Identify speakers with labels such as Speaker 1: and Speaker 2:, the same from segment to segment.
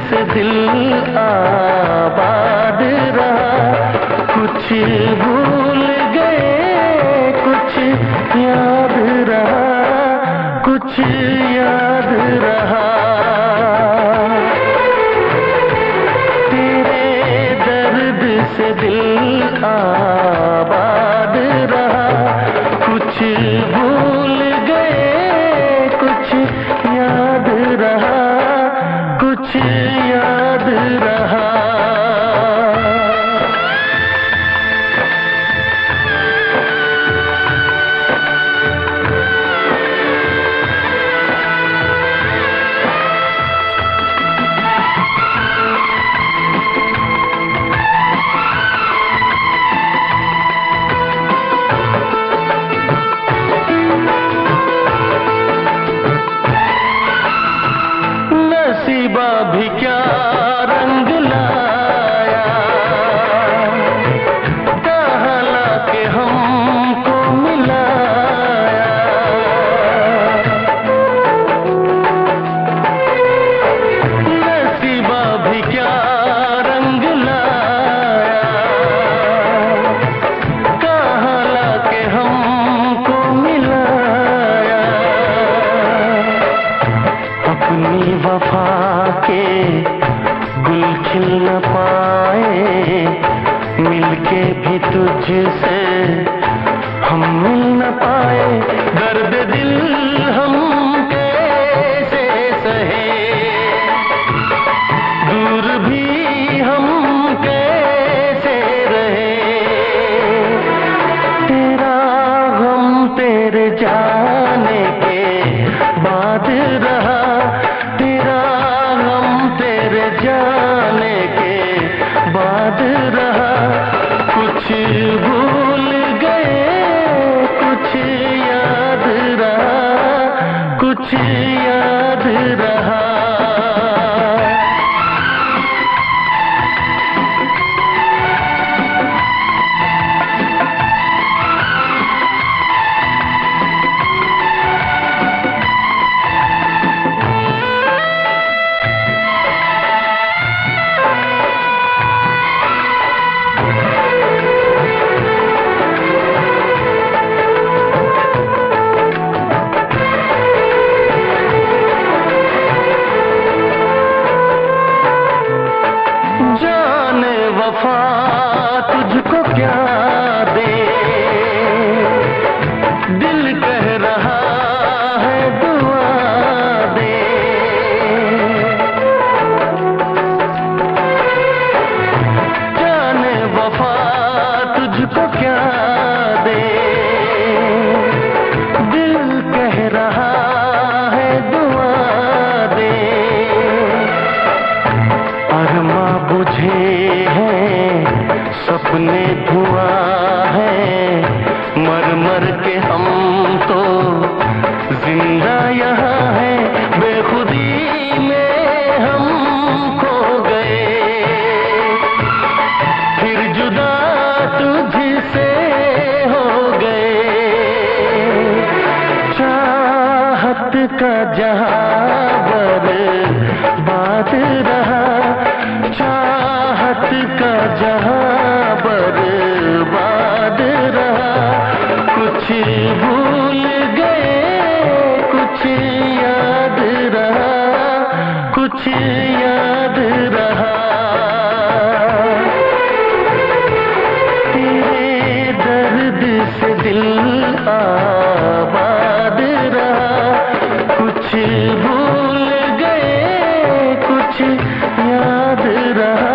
Speaker 1: से दिल आबाद रहा। कुछ भूल गए, कुछ याद रहा, कुछ याद रहा। तेरे दर्द से दिल आबाद रहा। कुछ भूल गए, कुछ याद रहा, कुछ याद रहा। नसीबा भी क्या रंग लाया, कहाँ लाके हमको मिलाया। नसीबा भी क्या रंग लाया, कहाँ लाके हमको मिलाया। अपनी वफा के गुल खिल न पाए, मिलके भी तुझसे हम मिल न पाए। दर्द दिल हम कैसे सहे, दूर भी हम कैसे रहे। तेरा गम तेरे जाने के बाद रहा, तेरा गम तेरे जाने के बाद रहा। कुछ भूल गए, कुछ याद रहा, कुछ याद रहा। जाने वफा तुझको क्या दे, दिल कह रहा है दुआ दे। जाने वफा तुझको क्या दे, दिल कह रहा है दुआ दे। अरमा बुझे हैं, सपने धुआं है, मर मर के हम तो जिंदा यहाँ हैं। बेखुदी में हम खो गए, फिर जुदा तुझसे हो गए। चाहत का जहां बर्बाद रहा, चाहत का जहां बर्बाद रहा। कुछ भूल गए, कुछ याद रहा, कुछ याद रहा। तेरे दर्द से दिल आबाद रहा। कुछ भूल गए, कुछ याद रहा,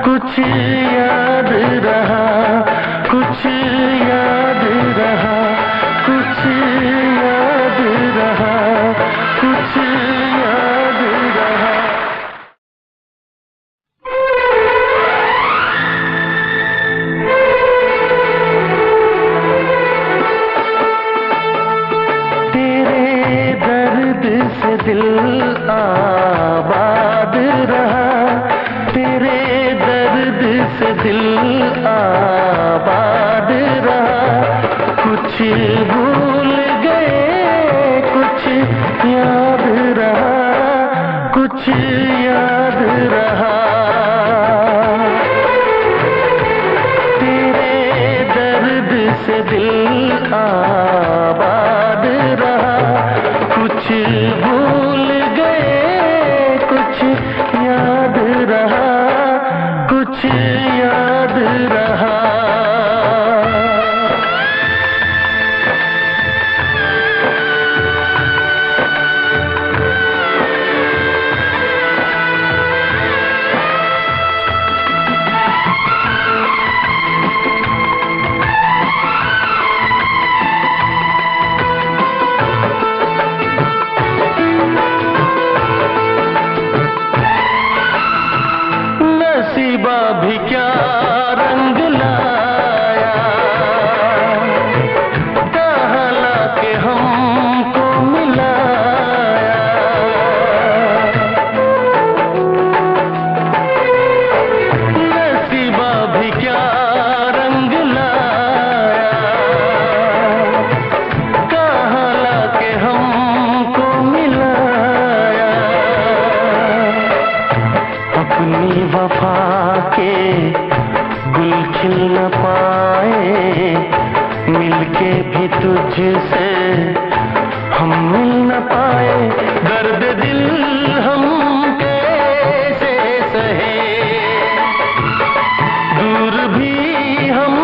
Speaker 1: कुछ याद रहा, कुछ याद रहा, कुछ याद रहा, कुछ याद रहा। तेरे दर्द से दिल आबाद रहा, तेरे दर्द से दिल आबाद रहा। कुछ भूल गए, कुछ याद रहा, कुछ याद रहा। तेरे दर्द से दिल आबाद रहा। कुछ भूल गए, कुछ याद रहा, कुछ याद रहा। नसीबा भी क्या रंग लाया, कहाँ लाके हमको मिलाया। नसीबा भी क्या रंग लाया, कहाँ लाके हमको मिलाया। अपनी वफा के गुल खिल न पाए, मिलके भी तुझसे हम मिल न पाए। दर्द दिल हम कैसे सहे, दूर भी हम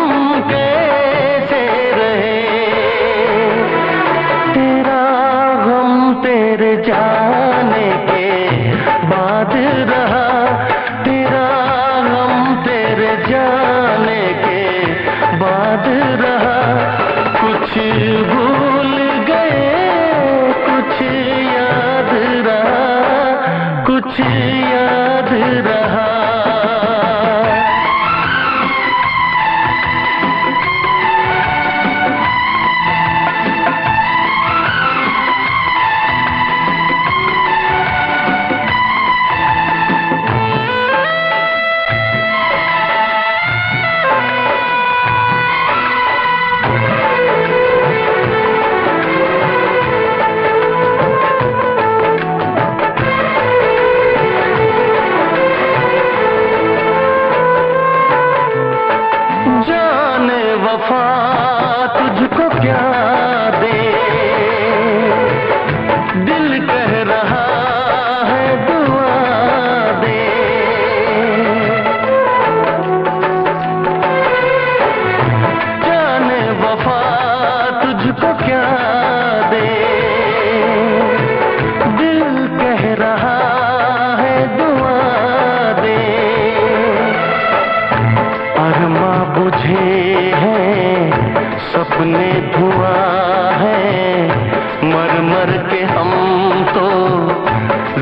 Speaker 1: कैसे रहे। तेरा गम तेरे जाने के बाद रहा, तेरा गम तेरे जाने के बाद रहा। कुछ भूल गए, कुछ याद रहा, कुछ याद रहा। जाने वफा तुझको क्या दे, दिल कह रहा है दुआ दे। जाने वफा तुझको क्या दे, दिल कह रहा है दुआ दे। अरमा बुझे हैं, सपने धुआं है, मर मर के हम तो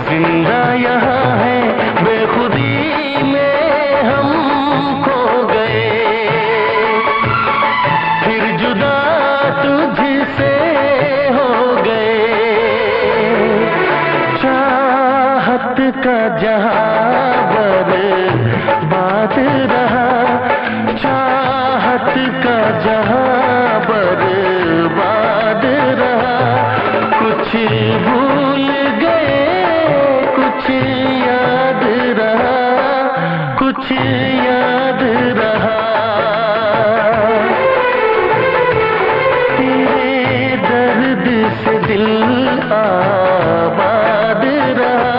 Speaker 1: जिंदा यहाँ हैं। बेखुदी में हम खो गए, फिर जुदा तुझसे हो गए। चाहत का जहां बर्बाद रहा, चाहत का जहां बर्बाद रहा। कुछ भूल गए, कुछ याद रहा, कुछ याद रहा। तेरे दर्द से दिल आबाद रहा।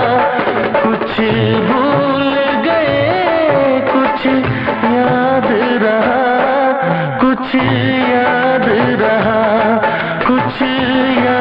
Speaker 1: कुछ भूल गए, कुछ याद रहा, कुछ याद रहा, कुछ याद